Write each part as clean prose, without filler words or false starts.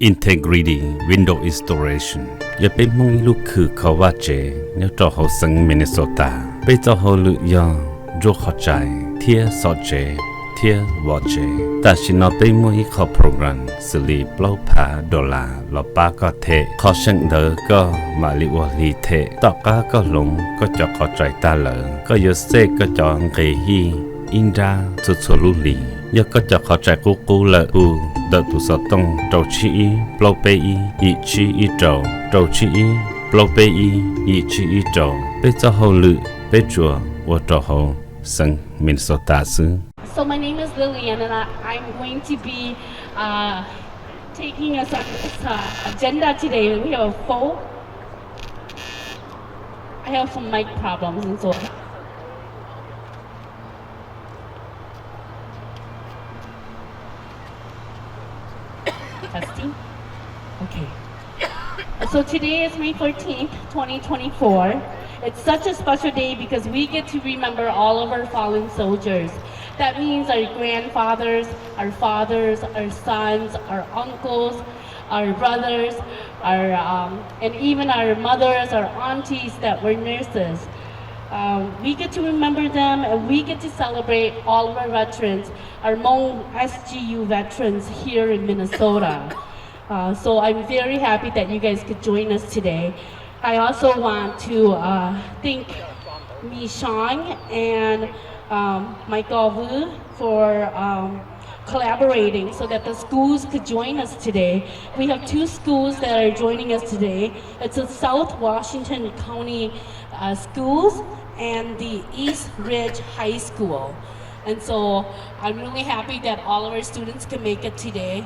integrity window installation อย่าไปมองลูกคือเขาว่าเจเนี่ยเจ้าเขาสังมินนิโซตาไปเจ้าเขาลุยองรู้เข้าใจเทียสอดเจเทียวอเจแต่ฉันเอาไปมวยเขาโปรแกรมสลีปเล่าพาดอลลาร์แล้วป้าก็เทขอเชิงเดอก็มาลิวอลีเทต่อก้าก็ลงก็จะเข้าใจตาเหลอก็ยเซก็จะอังเกฮีอินดาสุดสลุลียก็จะเข้าใจกูเลยอูเดตุสต้องเจ้าชีเปล่าไปอีชีเจ้าชีเปล่าไปอีชีเจ้าไปเจ้าเขาลือไปจัวว่าเจ้าเขาสังมินโซตาซึ So my name is Lillian, and I'm going to be taking us on this agenda today. We have I have some mic problems and so. Testing. Okay. So today is May 14th, 2024. It's such a special day because we get to remember all of our fallen soldiers. That means our grandfathers, our fathers, our sons, our uncles, our brothers, and even our mothers, our aunties that were nurses. We get to remember them, and we get to celebrate all of our veterans, our Hmong SGU veterans here in Minnesota. So I'm very happy that you guys could join us today. I also want to thank Neng Xiong and Michael Wu for collaborating so that the schools could join us today. We have two schools that are joining us today. It's the South Washington County schools and the East Ridge High School. And so I'm really happy that all of our students can make it today.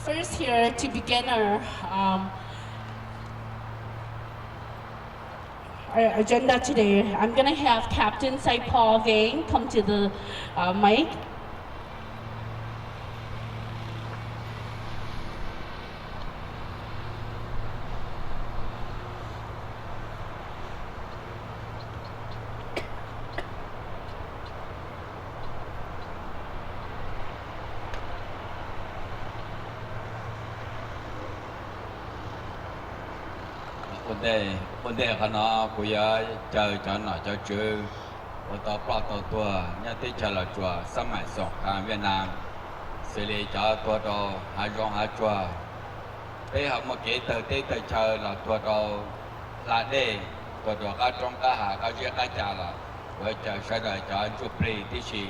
First here to begin our agenda today, I'm going to have Captain Saipal Vang come to the mic. Vấn đề của nó của chờ cho nó cho chữ và tao plot tao tua nhà tí chờ là chùa sắm mãi sọc hàng Việt Nam xử lý cho tua đồ hai rong hai chùa thế học một cái tờ chờ là tua đồ là để tua đồ các trong các hạ các chuyện các trả là với chờ sẽ đợi cho chụp đi tí chỉ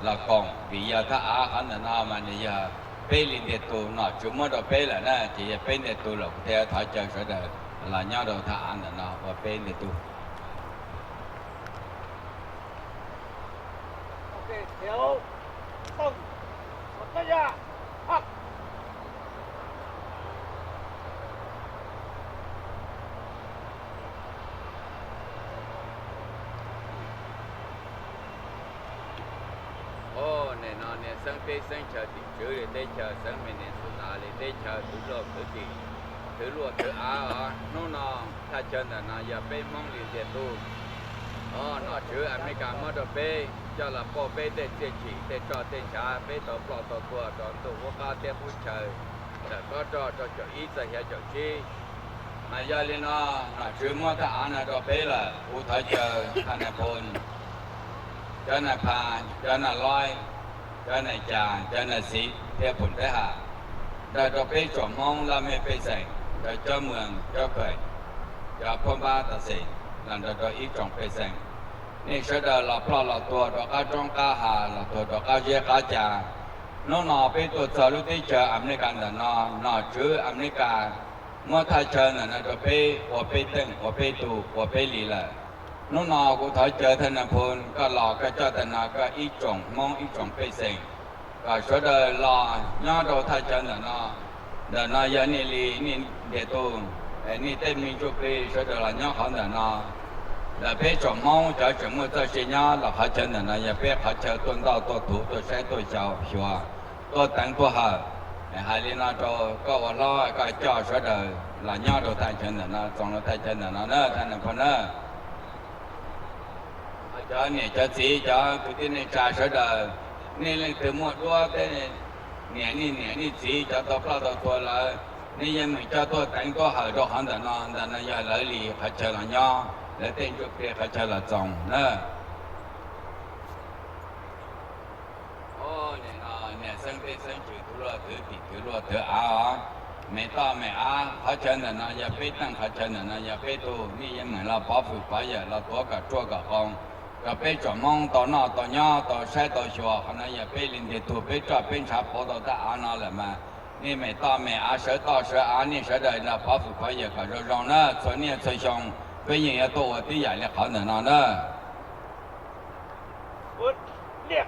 là còn vì giờ ta hắn là nó mà bây giờ bê lên để tụ nó chú mới đồ bê là nè chỉ bê để tụ là theo thảo chờ sẽ đợi là nhau đầu thả ăn là nó và bên để tu. Ok, thiếu tầng một cái nhà học. Nè nó nè sang tây sang chờ thì chữ để tây chờ sang mình nè xuống nào để tây chờ thứ lộp thứ gì thứ lụa thứ nó ta chân là nó giờ bên mong liền để tu nó chữ America mà đồ bê cho là po bê để chỉ để cho tên cha bê tổ plot tổ tua tổ tu vô ca để bút trời để có cho ý sẽ hiểu cho chi mà giờ lên nó chữ mà ta ăn là đồ bê là u thấy chờ thằng này bồn cho này pha cho này loi cho này trà cho này xí theo bồn thế hả để đồ bê chọn mong là mẹ bê sành cho mượn cho khởi cho phong ba ta sĩ làm cho ý trọng bê sành nên sẽ đợi là plot là tua đó các trong cá hà là tua đó các dê cá trà nó bê tua chờ lúc tí chờ America là nó chữ America mà thay chờ là nó bê của bê tinh của bê tù của bê lì là nó cũng thấy chờ thân là phun có lò cái cho thân là có ý trọng mong ý trọng bê sành và sẽ đợi lò nhớ đồ thay chờ là đó nó giờ này li để tu này tên mình chụp đi sẽ được là nhớ họ là bé chọn mong cho chúng tôi tôi sẽ nhớ là họ chân là nó giờ bé họ chờ tuần đầu tôi thủ tôi sẽ tôi chào hiểu tôi tặng tôi hờ hai li nó cho có lo có cho sẽ được là nhớ đồ tay chân là nó trong nó tay chân là nó nữa thành là phần nữa cho này cho gì cho cái tin này trả sẽ được nên là từ một đua cái này 年的节叫做报道多了，你也没叫做等多好多行的那要来里还吃了呀，来等就别还吃了中呢。哦，你生对生去图了图比图了图啊，没到没啊，还吃的那也被等还吃的那也被多，你也没了保护保也了多个做个好。ก็ไปจอมองต่อหน้าต่อย่อต่อใช้ต่อชัวขณะอย่าไปลินเดียตัวไปจอเป็นชาพอต่อตาอานาเลยมานี่ไม่ต่อไม่อาเสือต่อเสืออานี่เสือได้ละพอฝึกพอเยอะก็ร้องนะส่วนนี้ส่วนชงไปยิงยาตัวที่ใหญ่เลยเขาหนึ่งนะ Good. Yeah.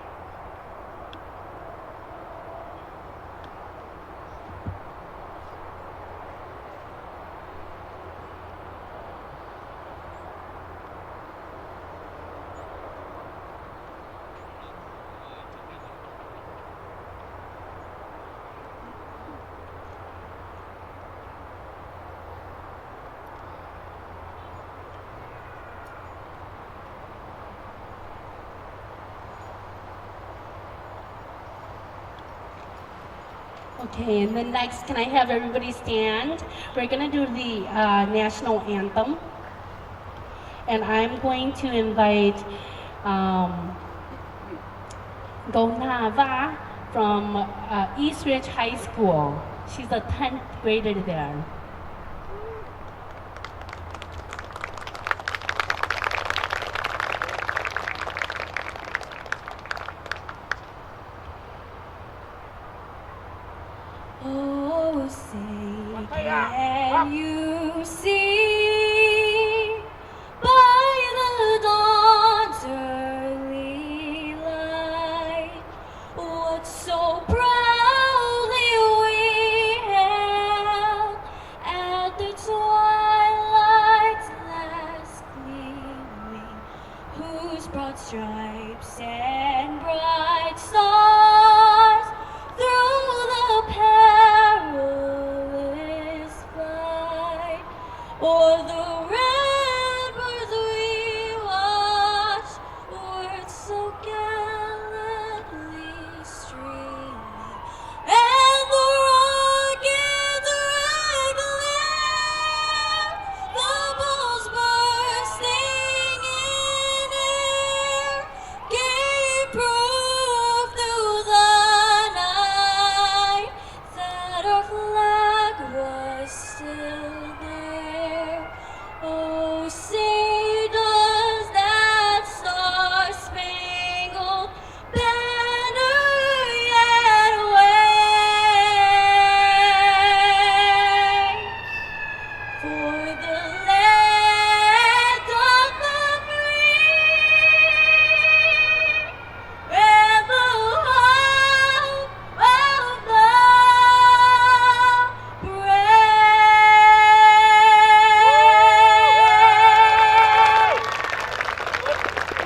Okay, and then next, can I have everybody stand? We're gonna do the national anthem. And I'm going to invite Gonava from East Ridge High School. She's a 10th grader there. Oh, say, can you see by the dawn's early light what so proudly we hailed at the twilight's last gleaming, whose broad stripes and bright stars through the perilous fight, o'er the ramparts we watched, were so gallantly streaming, and the rockets red glare, the balls bursting in air, gave proof through the night that our flag was still there. Oh, say does that star-spangled banner yet wave for the land of the free and the hope of the brave.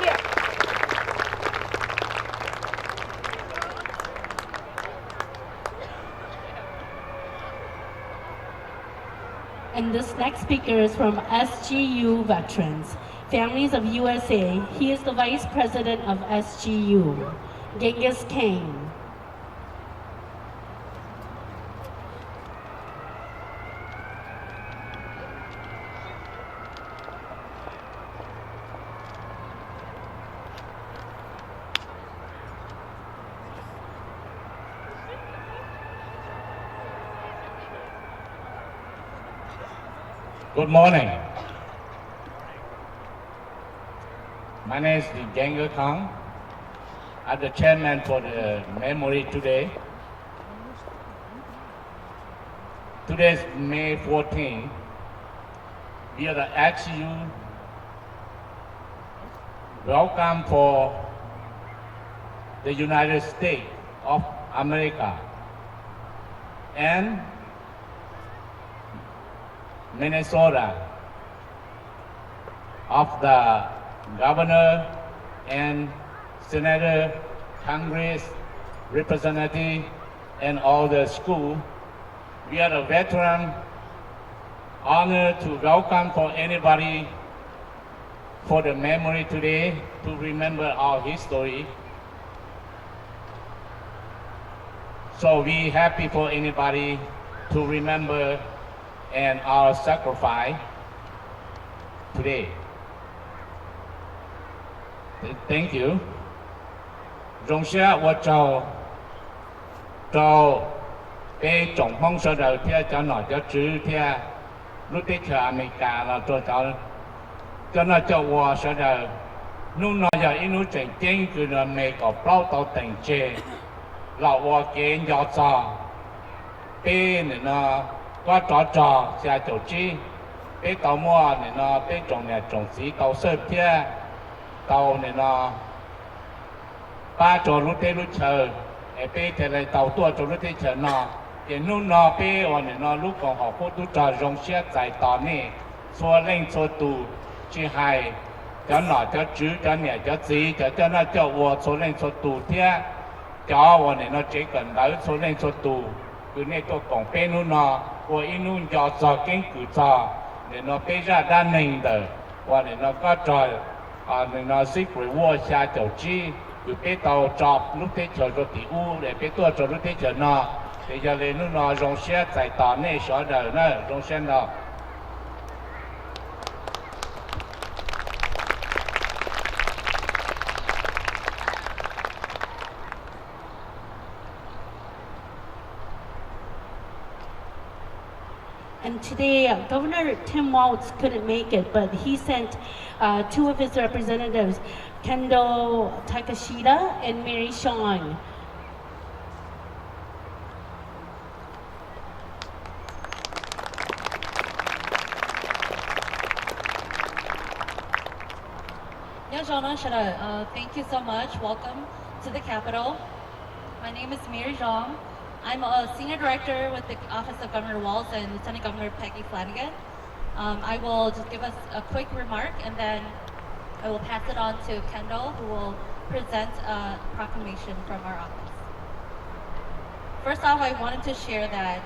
Yeah. And this next speaker is from SGU Veterans, Families of USA. He is the Vice President of SGU, Genghis Kane. Good morning. My name is Genghis Khan. I'm the chairman for the memory today. Today is May 14. We are the SGU welcome for the United States of America and Minnesota of the governor and senator, Congress, representative, and all the school. We are a veteran, honored to welcome for anybody for the memory today to remember our history. So we happy for anybody to remember and our sacrifice today. Thank you. 荣谢我找被总统说的天叫哪叫知天，路的去美国了，叫那叫我说的，นู่น要一路正经คือ那美国包到等街，老我给要找，被那ก็找下就知，被到末那被种子到设天，到那。ba cho lúc tết lúc chờ, bé thì lại tàu tua cho lúc tết chờ nọ, thì lúc nọ bé ở nọ lúc còn học cô tu trò rong xe giải tỏ nè, xua lên xua tù, chỉ hay, cho nọ cho chữ cho nhẹ cho gì, cho nó cho vợ xua lên xua tù thế, cho ở nọ chỉ cần đỡ xua lên xua tù, cứ này tôi còn bé lúc nọ, của in lúc cho trò kinh cử trò, để nó bé ra đa nền đời, và để nó có trò, để nó xích với vua xa chỗ chi. Cứ bé tàu chọc lúc thế chờ rồi thì u để bé tua chờ lúc thế chờ nọ để giờ lên lúc nọ rong xe giải tỏa này xóa đời nữa rong xe nọ. And today, Governor Tim Walz couldn't make it, but he sent two of his representatives, Kendo Takashita and Neng Xiong. Thank you so much. Welcome to the Capitol. My name is Mary Zhang. I'm a senior director with the Office of Governor Walz and Lieutenant Governor Peggy Flanagan. I will just give us a quick remark and then I will pass it on to Kendall, who will present a proclamation from our office. First off, I wanted to share that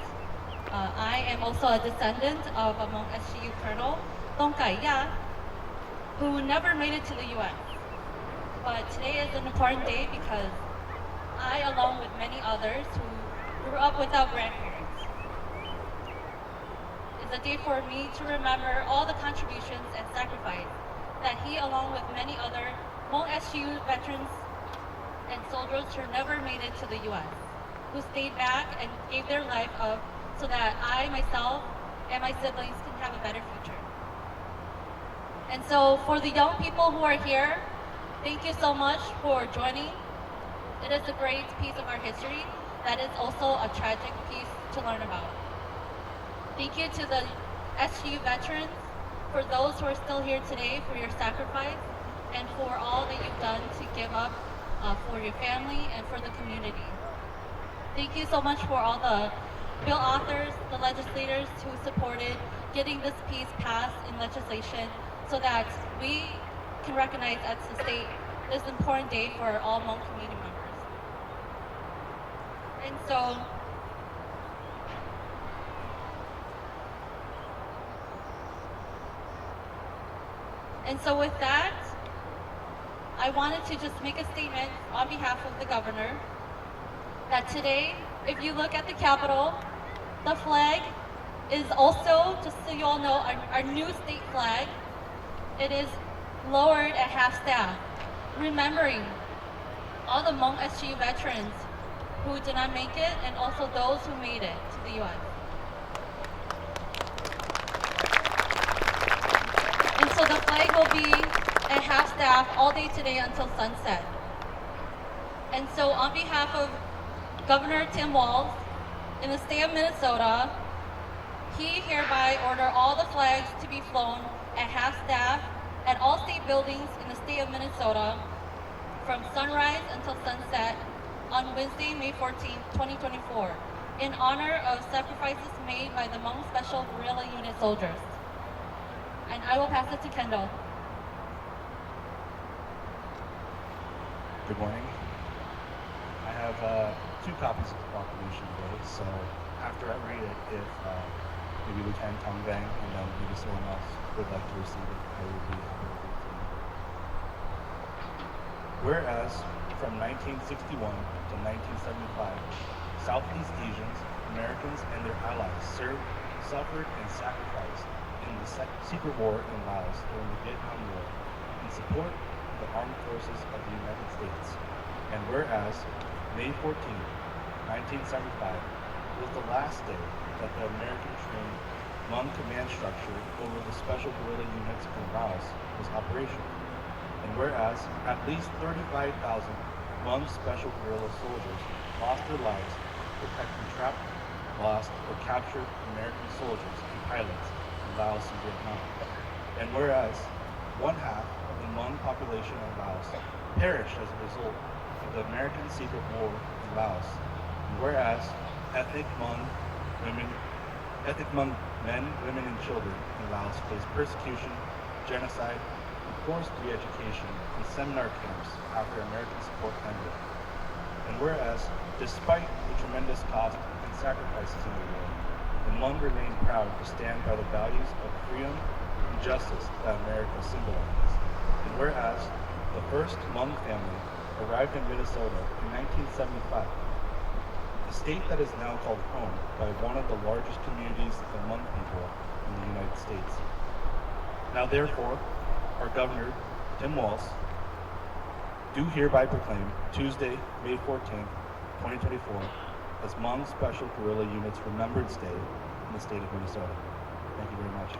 I am also a descendant of a Hmong SGU colonel, Tong Kaya, who never made it to the U.S. But today is an important day because I, along with many others who grew up without grandparents, is a day for me to remember all the contributions and sacrifice that he, along with many other Hmong SGU veterans and soldiers who never made it to the U.S., who stayed back and gave their life up so that I, myself, and my siblings can have a better future. And so for the young people who are here, thank you so much for joining. It is a great piece of our history that is also a tragic piece to learn about. Thank you to the SGU veterans, for those who are still here today, for your sacrifice, and for all that you've done to give up for your family and for the community. Thank you so much for all the bill authors, the legislators who supported getting this piece passed in legislation so that we can recognize as the state this important day for all Hmong community members. And so with that, I wanted to just make a statement on behalf of the governor that today, if you look at the Capitol, the flag is also, just so you all know, our new state flag. It is lowered at half staff, remembering all the Hmong SGU veterans who did not make it and also those who made it to the U.S. And so the flag will be at half staff all day today until sunset. And so on behalf of Governor Tim Walz in the state of Minnesota, he hereby order all the flags to be flown at half staff at all state buildings in the state of Minnesota from sunrise until sunset on Wednesday, May 14, 2024, in honor of sacrifices made by the Hmong Special Guerrilla Unit soldiers. And I will pass it to Kendall. Good morning. I have two copies of the proclamation today, so after I read it, if maybe Lieutenant Tong Bang and maybe someone else would like to receive it, I would be happy to do so. Whereas from 1961 to 1975, Southeast Asians, Americans, and their allies served, suffered, and sacrificed in the secret war in Laos during the Vietnam War in support of the armed forces of the United States. And whereas May 14, 1975 was the last day that the American-trained Hmong command structure over the special guerrilla units in Laos was operational. And whereas at least 35,000 Hmong special guerrilla soldiers lost their lives protecting trapped, lost, or captured American soldiers and pilots in Laos and Vietnam. And whereas one half of the Hmong population in Laos perished as a result of the American secret war in Laos. And whereas ethnic Hmong men, women, and children in Laos faced persecution, genocide, and forced re-education in seminar camps after American support ended. And whereas, despite the tremendous cost and sacrifices in the war, the Hmong remained proud to stand by the values of freedom and justice that America symbolizes. And whereas the first Hmong family arrived in Minnesota in 1975, a state that is now called home by one of the largest communities of Hmong people in the United States. Now therefore, our Governor, Tim Walz, do hereby proclaim Tuesday, May 14th, 2024, as Hmong Special Guerrilla Units Remembrance Day in the state of Minnesota. Thank you very much.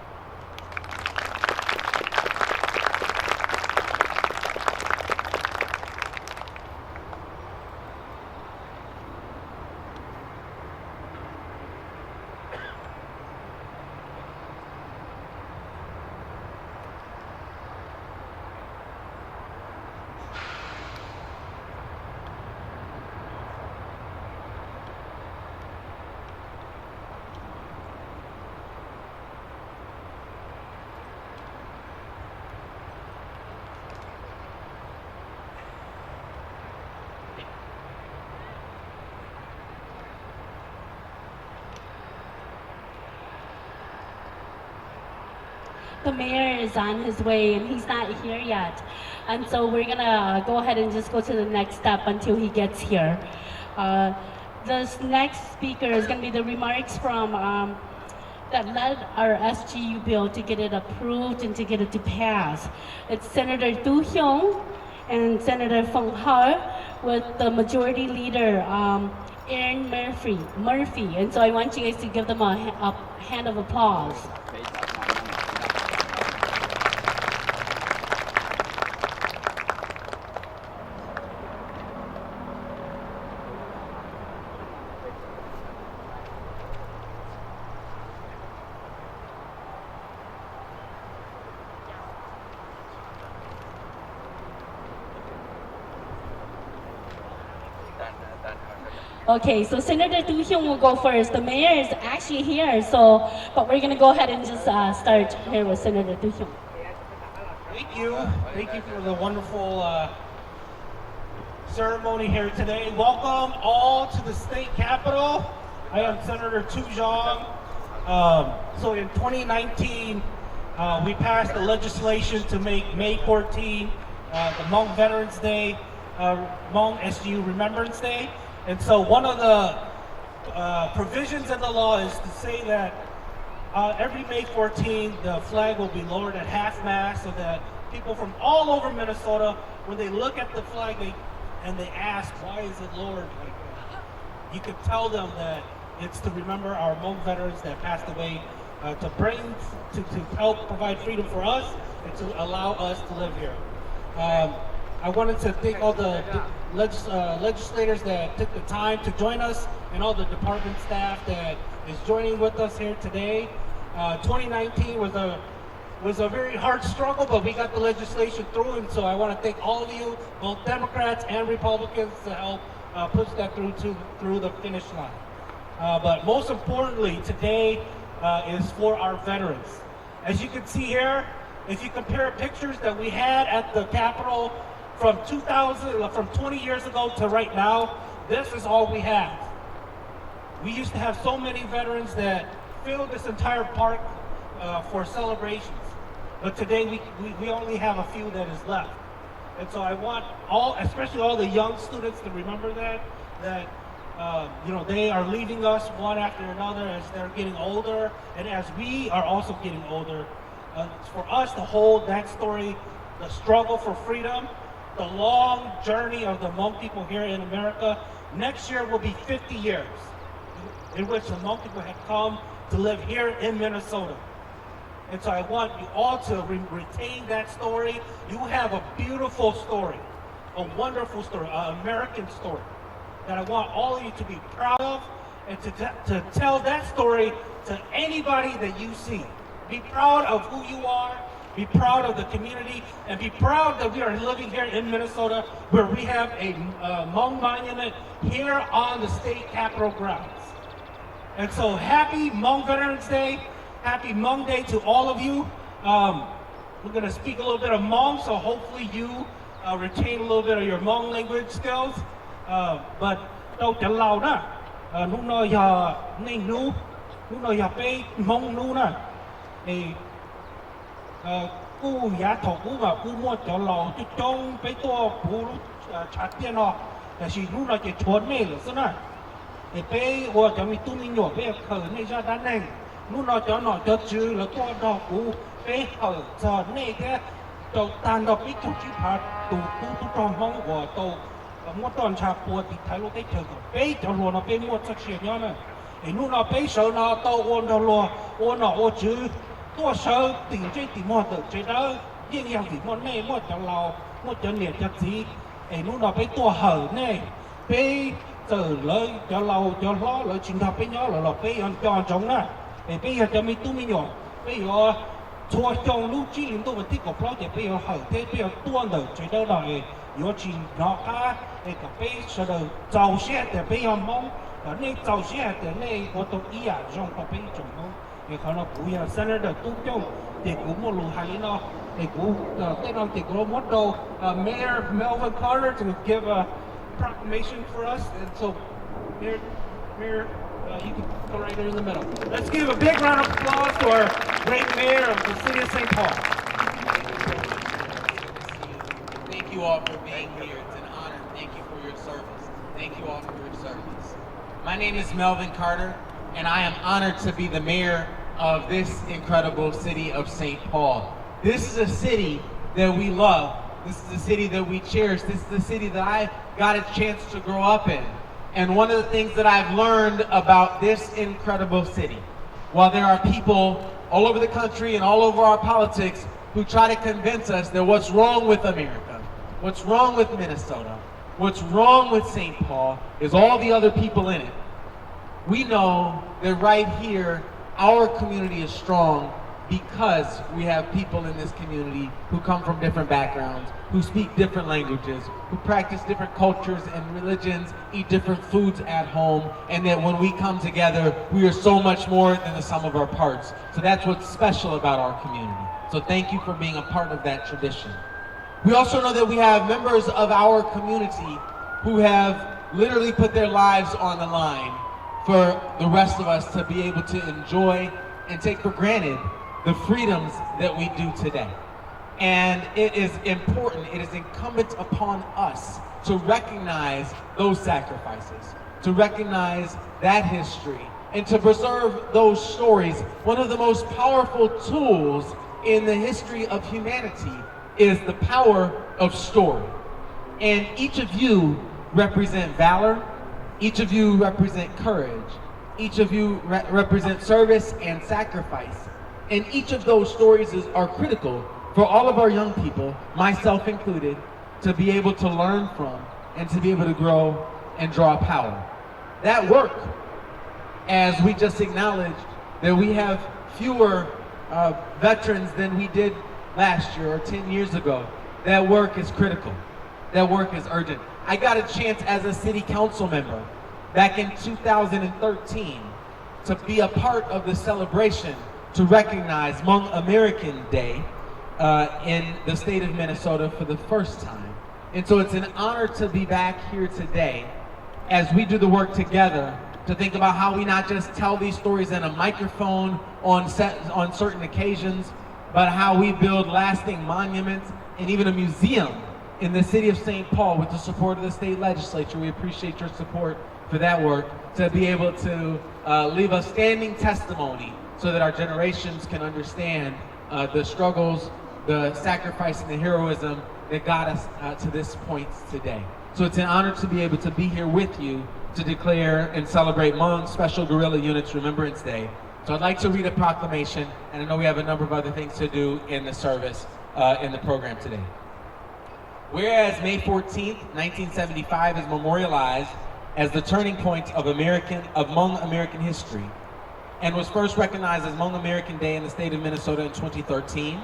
The mayor is on his way and he's not here yet. And so we're gonna go ahead and just go to the next step until he gets here. This next speaker is gonna be the remarks from that led our SGU bill to get it approved and to get it to pass. It's Senator Xiong and Senator Feng Har with the majority leader, Aaron Murphy. And so I want you guys to give them a hand of applause. Okay, so Senator Xiong will go first. The mayor is actually here, but we're gonna go ahead and just start here with Senator Xiong. Thank you. Thank you for the wonderful ceremony here today. Welcome all to the state capitol. I am Senator Txog. So in 2019, we passed the legislation to make May 14 the Hmong Veterans Day, Hmong SGU Remembrance Day. And so one of the provisions in the law is to say that every May 14, the flag will be lowered at half-mast so that people from all over Minnesota, when they look at the flag and they ask, why is it lowered like that? You could tell them that it's to remember our Hmong veterans that passed away to help provide freedom for us and to allow us to live here. I wanted to thank all the legislators that took the time to join us and all the department staff that is joining with us here today. 2019 was a very hard struggle, but we got the legislation through, and so I want to thank all of you, both Democrats and Republicans, to help push that through the finish line. But most importantly, today is for our veterans. As you can see here, if you compare pictures that we had at the Capitol from 20 years ago to right now, this is all we have. We used to have so many veterans that filled this entire park for celebrations, but today we only have a few that is left. And so I want especially all the young students to remember that You know, they are leaving us one after another as they're getting older, and as we are also getting older. For us to hold that story, the struggle for freedom, the long journey of the Hmong people here in America, next year will be 50 years in which the Hmong people have come to live here in Minnesota. And so I want you all to retain that story. You have a beautiful story, a wonderful story, an American story that I want all of you to be proud of, and to tell that story to anybody that you see. Be proud of who you are, be proud of the community, and be proud that we are living here in Minnesota, where we have a Hmong monument here on the state capitol grounds. And so happy Hmong Veterans Day, happy Hmong Day to all of you. We're gonna speak a little bit of Hmong, so hopefully you retain a little bit of your Hmong language skills. But đâu chả lâu đó, lúc nào giờ Neng Hnub, lúc nào giờ bé Hmong nu nè, thì cú giá thọ cú và cú mua cho lâu cho trong bé to cú chặt tiền nó,แต่สิlúc nào chỉ chuẩn mê rồi xí nè, thì béว่าจะมีตุ้มหยดbé khởi này ra đan neng, lúc nào cho nó cho chữ là to đỏ cú bé khởi cho này cái cho tan đỏ bé trong chữ phạt tụ trong Hmong của tụ mua toàn trà bùa thì thái lô cái chờ của bé cho lùa nó bé mua chắc xịt nhau nè, thì lúc nào bé sợ nó tàu ôn cho lùa ôn nó ôn chữ tua sợ tỉnh chơi tỉnh mua tự chơi đó riêng yang thì mua này mua cho lầu mua cho nhiệt cho gì, thì lúc nào bé tua hở này bé từ lời cho lầu cho lo lời trình thập bé nhỏ là bé ăn cho trống nè, thì bé giờ cho mi tu mi nhỏ bé giờ chua trong lúc chỉ liên tục một tí cột lót thì bé giờ hở thế bé giờ tua được chơi đó rồi有钱拿卡，那个被说的早些的被要忙，那早些的那我都一样用到被中忙，也可能不要生的都叫的古莫路海里呢，的古这种的古莫都Mayor Melvin Carter to give a proclamation for us, and so Mayor, you can go right there in the middle. Let's give a big round of applause to our great mayor of the city of St. Paul. Thank you all for being here. It's an honor. Thank you for your service. Thank you all for your service. My name is Melvin Carter, and I am honored to be the mayor of this incredible city of St. Paul. This is a city that we love. This is a city that we cherish. This is the city that I got a chance to grow up in. And one of the things that I've learned about this incredible city, while there are people all over the country and all over our politics who try to convince us that what's wrong with America, what's wrong with Minnesota, what's wrong with St. Paul is all the other people in it. We know that right here, our community is strong because we have people in this community who come from different backgrounds, who speak different languages, who practice different cultures and religions, eat different foods at home, and that when we come together, we are so much more than the sum of our parts. So that's what's special about our community. So thank you for being a part of that tradition. We also know that we have members of our community who have literally put their lives on the line for the rest of us to be able to enjoy and take for granted the freedoms that we do today. And it is important, it is incumbent upon us to recognize those sacrifices, to recognize that history, and to preserve those stories. One of the most powerful tools in the history of humanity is the power of story. And each of you represent valor, each of you represent courage, each of you represent service and sacrifice. And each of those stories are critical for all of our young people, myself included, to be able to learn from and to be able to grow and draw power. That work, as we just acknowledged, that we have fewer veterans than we did last year or 10 years ago, that work is critical. That work is urgent. I got a chance as a city council member back in 2013 to be a part of the celebration to recognize Hmong American Day in the state of Minnesota for the first time. And so it's an honor to be back here today as we do the work together to think about how we not just tell these stories in a microphone on certain occasions, but how we build lasting monuments and even a museum in the city of St. Paul with the support of the state legislature. We appreciate your support for that work to be able to leave a standing testimony so that our generations can understand the struggles, the sacrifice, and the heroism that got us to this point today. So it's an honor to be able to be here with you to declare and celebrate Hmong Special Guerrilla Units Remembrance Day. So I'd like to read a proclamation, and I know we have a number of other things to do in the service, in the program today. Whereas May 14th, 1975 is memorialized as the turning point of Hmong American history, and was first recognized as Hmong American Day in the state of Minnesota in 2013.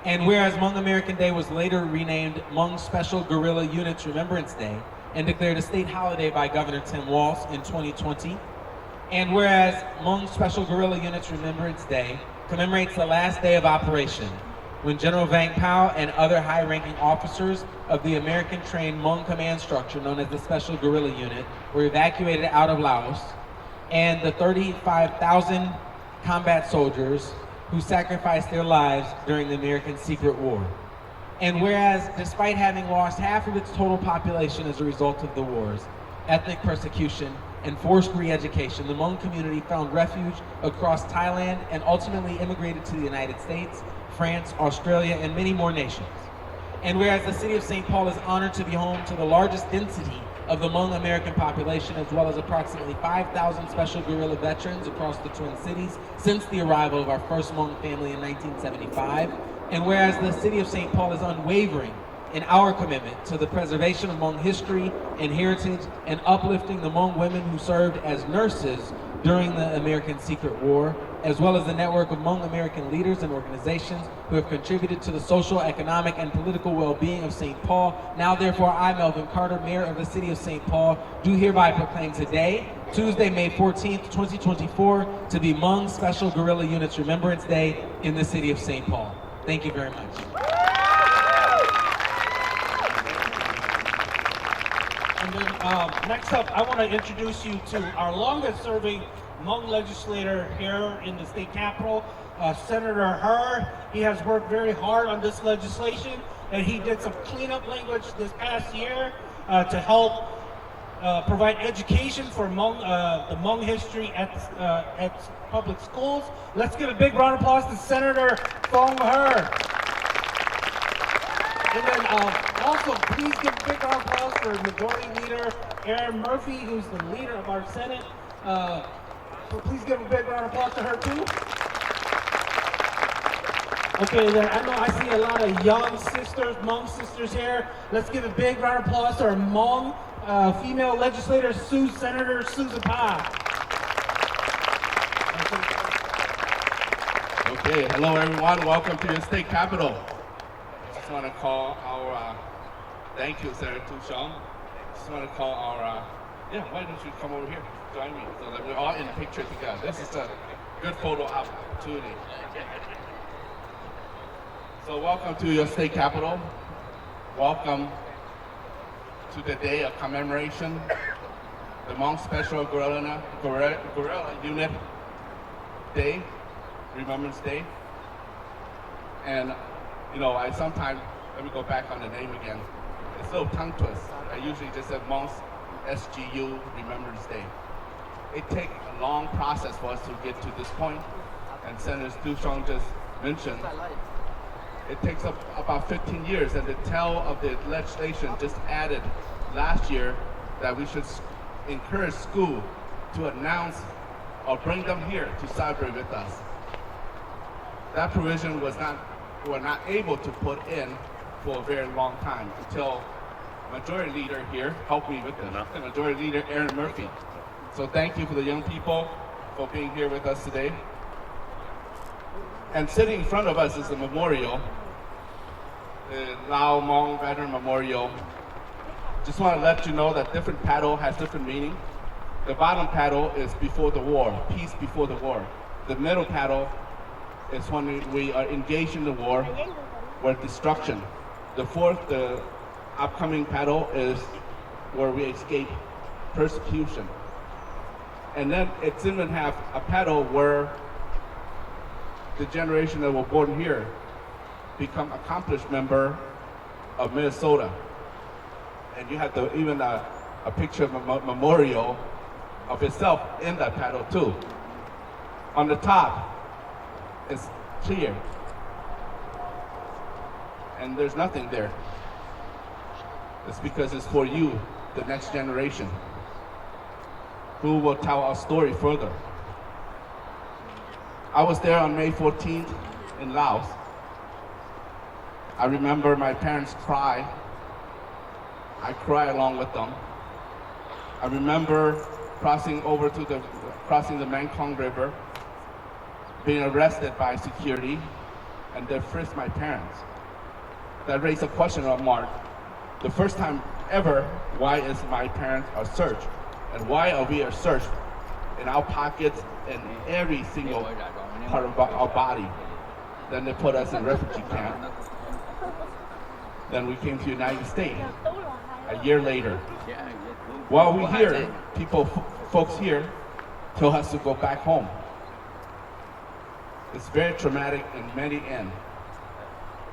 And whereas Hmong American Day was later renamed Hmong Special Guerrilla Units Remembrance Day and declared a state holiday by Governor Tim Walz in 2020. And whereas Hmong Special Guerrilla Units Remembrance Day commemorates the last day of operation, when General Vang Pao and other high-ranking officers of the American-trained Hmong command structure known as the Special Guerrilla Unit were evacuated out of Laos, and the 35,000 combat soldiers who sacrificed their lives during the American Secret War. And whereas, despite having lost half of its total population as a result of the wars, ethnic persecution, and forced re-education, the Hmong community found refuge across Thailand and ultimately immigrated to the United States, France, Australia, and many more nations. And whereas the city of St. Paul is honored to be home to the largest density of the Hmong American population, as well as approximately 5,000 special guerrilla veterans across the Twin Cities since the arrival of our first Hmong family in 1975. And whereas the city of St. Paul is unwavering in our commitment to the preservation of Hmong history and heritage and uplifting the Hmong women who served as nurses during the American Secret War, as well as the network of Hmong American leaders and organizations who have contributed to the social, economic, and political well-being of St. Paul. Now, therefore, I, Melvin Carter, Mayor of the City of St. Paul, do hereby proclaim today, Tuesday, May 14th, 2024, to be Hmong Special Guerrilla Units Remembrance Day in the City of St. Paul. Thank you very much. And then next up, I want to introduce you to our longest-serving Hmong legislator here in the state capitol, Senator Her. He has worked very hard on this legislation, and he did some cleanup language this past year to help provide education for the Hmong history at public schools. Let's give a big round of applause to Senator Fong Her. And then also, please give a big round of applause for Majority Leader Aaron Murphy, who's the leader of our Senate. So please give a big round of applause to her too. Okay, then I know I see a lot of young sisters, Hmong sisters here. Let's give a big round of applause to our Hmong female legislator, Senator Susan Pa. Okay, hello everyone. Welcome to your state capitol. I just want to call our, thank you, Senator Txog. Just want to call our, why don't you come over here, join me, so that we're all in the picture together. This is a good photo opportunity. So welcome to your state capitol. Welcome to the day of commemoration, the Hmong Special Guerrilla Unit Day, Remembrance Day. And you know, I sometimes, let me go back on the name again. It's a little tongue twist. I usually just say Hmong SGU Remembrance Day. It takes a long process for us to get to this point, and Senator Txog just mentioned, it takes about 15 years, and the tail of the legislation just added last year that we should encourage school to announce or bring them here to celebrate with us. That provision we're not able to put in for a very long time until Majority Leader here helped me with this, and Majority Leader Aaron Murphy. So thank you for the young people for being here with us today. And sitting in front of us is the memorial, the Lao Hmong Veteran Memorial. Just want to let you know that different paddle has different meaning. The bottom paddle is before the war, peace before the war. The middle paddle is when we are engaged in the war, where destruction. The upcoming paddle is where we escape persecution. And then it's even have a paddle where the generation that were born here become accomplished member of Minnesota. And you have even a a picture of a memorial of itself in that paddle too. On the top, it's clear, and there's nothing there. It's because it's for you, the next generation, who will tell our story further. I was there on May 14th in Laos. I remember my parents cry. I cry along with them. I remember crossing the Mekong River, being arrested by security, and they frisked my parents. That raised a question mark. The first time ever, why is my parents are searched? And why are we searched in our pockets and every single part of our body? Then they put us in refugee camp. Then we came to the United States a year later. While we're here, folks here tell us to go back home. It's very traumatic in many ends.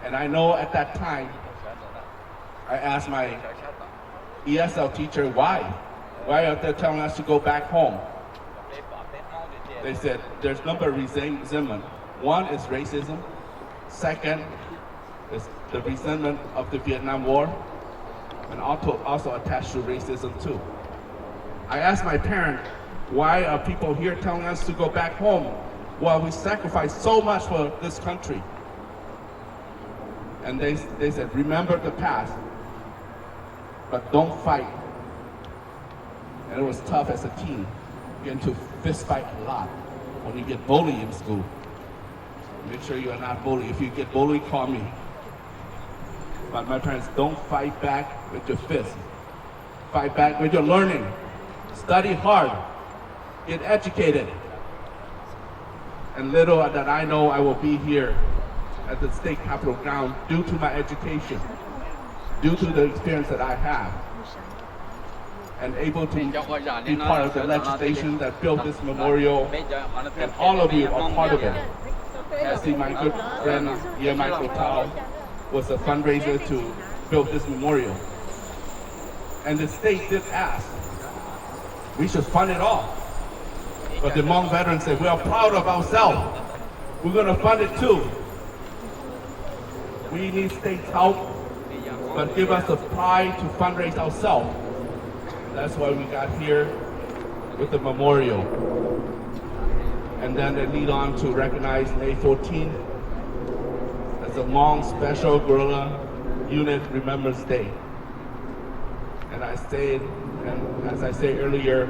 And I know at that time, I asked my ESL teacher, why? Why are they telling us to go back home? They said, there's a number of resentment. One is racism. Second is the resentment of the Vietnam War, and also attached to racism too. I asked my parents, why are people here telling us to go back home while we sacrificed so much for this country? And they said, remember the past, but don't fight. And it was tough as a teen. You get into fist fight a lot when you get bullied in school. Make sure you are not bullied. If you get bullied, call me. But my parents, don't fight back with your fist. Fight back with your learning. Study hard. Get educated. And little that I know, I will be here at the state capitol ground due to my education, due to the experience that I have, and able to be part of the legislation that built this memorial, and all of you are part of it. I see my good friend, Michael Tao, was a fundraiser to build this memorial. And the state did ask, we should fund it all. But the Hmong veterans said, we are proud of ourselves. We're going to fund it too. We need state's help, but give us the pride to fundraise ourselves. That's why we got here with the memorial. And then they lead on to recognize May 14th as the Hmong Special Guerrilla Unit Remembrance Day. And as I said earlier,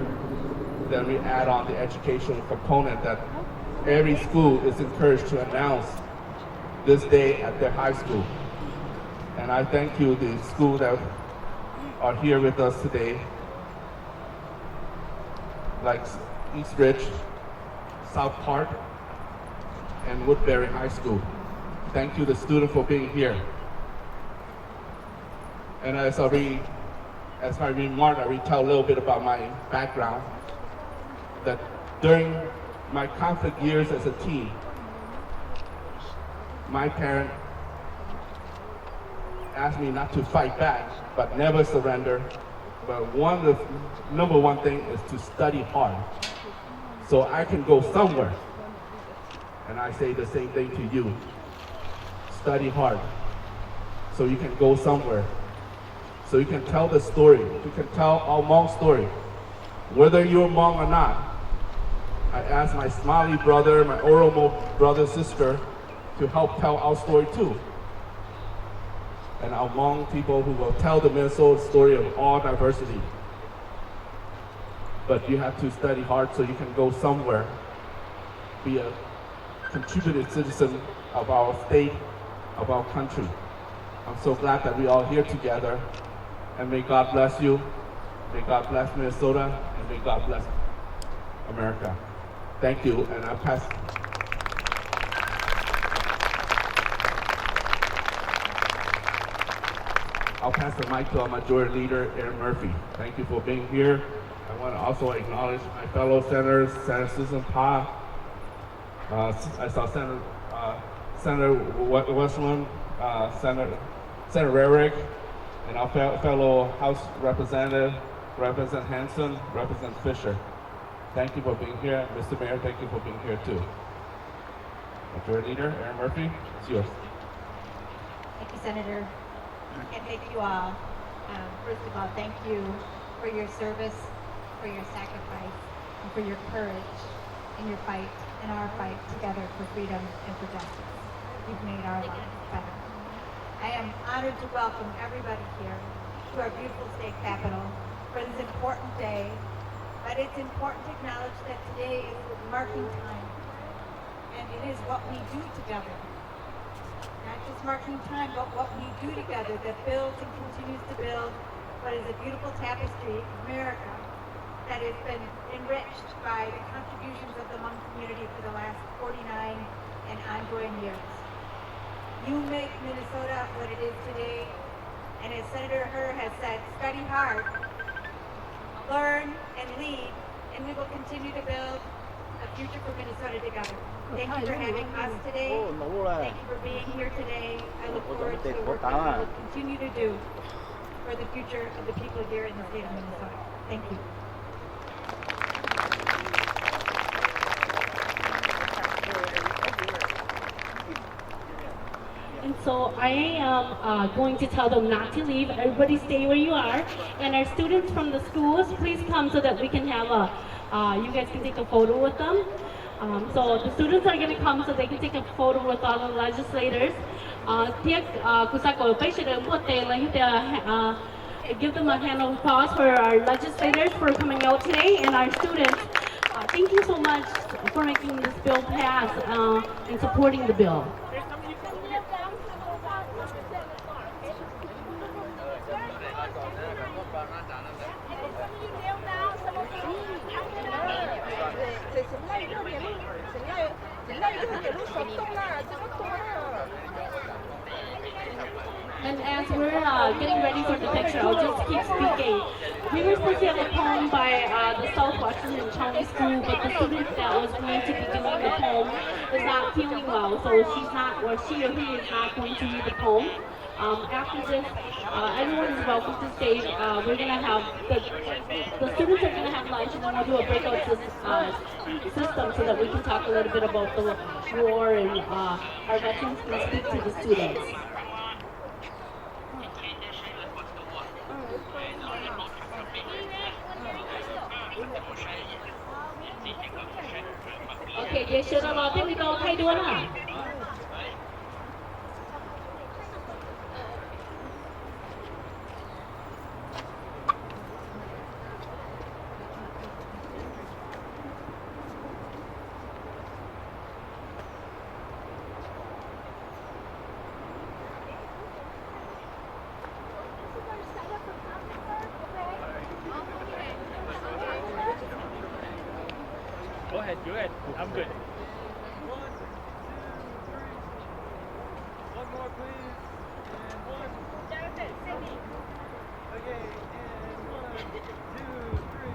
then we add on the educational component that every school is encouraged to announce this day at their high school. And I thank you, the school that are here with us today, like East Ridge, South Park, and Woodbury High School. Thank you, the student, for being here. And as I remarked, I tell a little bit about my background, that during my conflict years as a teen, my parent asked me not to fight back, but never surrender. But number one thing is to study hard, so I can go somewhere. And I say the same thing to you. Study hard, so you can go somewhere. So you can tell the story. You can tell our Hmong story, whether you're Hmong or not. I asked my Somali brother, my Oromo brother, sister, to help tell our story too. And our Hmong people who will tell the Minnesota story of all diversity. But you have to study hard so you can go somewhere, be a contributing citizen of our state, of our country. I'm so glad that we're all here together, and may God bless you, may God bless Minnesota, and may God bless America. Thank you, and I'll pass. I'll pass the mic to our Majority Leader, Aaron Murphy. Thank you for being here. I want to also acknowledge my fellow senators, Senator Susan Pa. I saw Senator Westland, Senator Rarick, and our fellow House Representative, Representative Hanson, Representative Fisher. Thank you for being here. Mr. Mayor, thank you for being here too. Majority Leader, Aaron Murphy, it's yours. Thank you, Senator. And thank you all. First of all, thank you for your service, for your sacrifice, and for your courage in your fight, in our fight together for freedom and for justice. You've made our lives better. I am honored to welcome everybody here to our beautiful state capitol for this important day. But it's important to acknowledge that today is a marking time, and it is what we do together. Not just marking time, but what we do together that builds and continues to build what is a beautiful tapestry of America that has been enriched by the contributions of the Hmong community for the last 49 and ongoing years. You make Minnesota what it is today, and as Senator Herr has said, study hard, learn and lead, and we will continue to build a future for Minnesota together. Thank you for having us today. Thank you for being here today. I look forward to the work that we will continue to do for the future of the people here in the state of Minnesota. Thank you. And so I am going to tell them not to leave. Everybody stay where you are. And our students from the schools, please come so that we can have you guys can take a photo with them. So the students are going to come so they can take a photo with all the legislators. Give them a hand of applause for our legislators for coming out today and our students. Thank you so much for making this bill pass and supporting the bill. And as we're getting ready for the picture, I'll just keep speaking. We were supposed to have a poem by the Southwestern and County School, but the student that was going to be doing the poem is not feeling well, so she's not, or she or he is not going to read the poem. After this, everyone is welcome to stay. We're going to have, the students are going to have lunch, and then we'll do a breakout system so that we can talk a little bit about the war and our veterans can speak to the students. Okay, 接下来老弟们都太多了。Go ahead, go ahead. I'm good. One more, please. And one. Okay, and 1, 2, 3.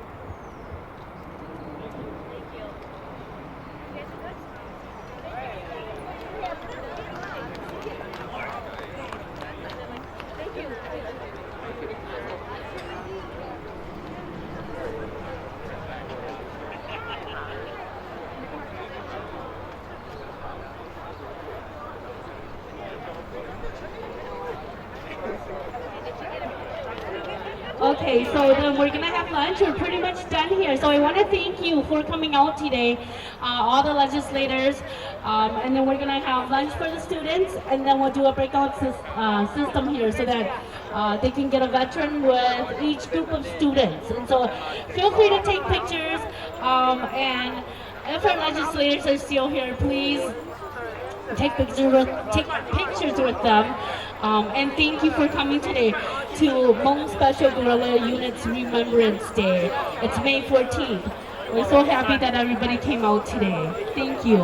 Thank you. Okay, so then we're gonna have lunch. We're pretty much done here. So I want to thank you for coming out today, all the legislators, and then we're gonna have lunch for the students, and then we'll do a breakout system here so that they can get a veteran with each group of students. And so feel free to take pictures, and if our legislators are still here, please take pictures with them. And thank you for coming today to Hmong Special Guerrilla Unit's Remembrance Day. It's May 14th. We're so happy that everybody came out today. Thank you.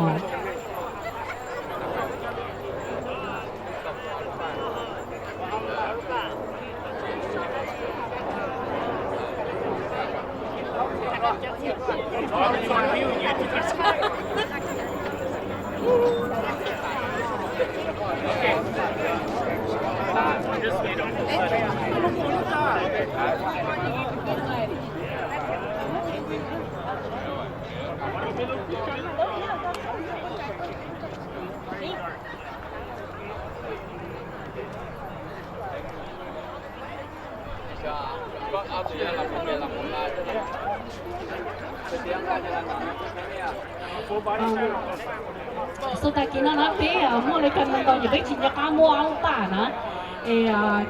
So ta kỹ nó bé mua lấy cần mình giờ bé chỉ nhớ cá mua ông ta nữa.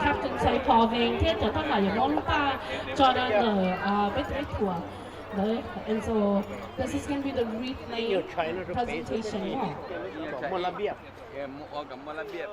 Captain say Paul Ving thế trở thành là những ông ta cho nên là bé bé thua. Đấy, and so this is going to be the replay presentation. มลระเบียบ mua cầm mua lá biếc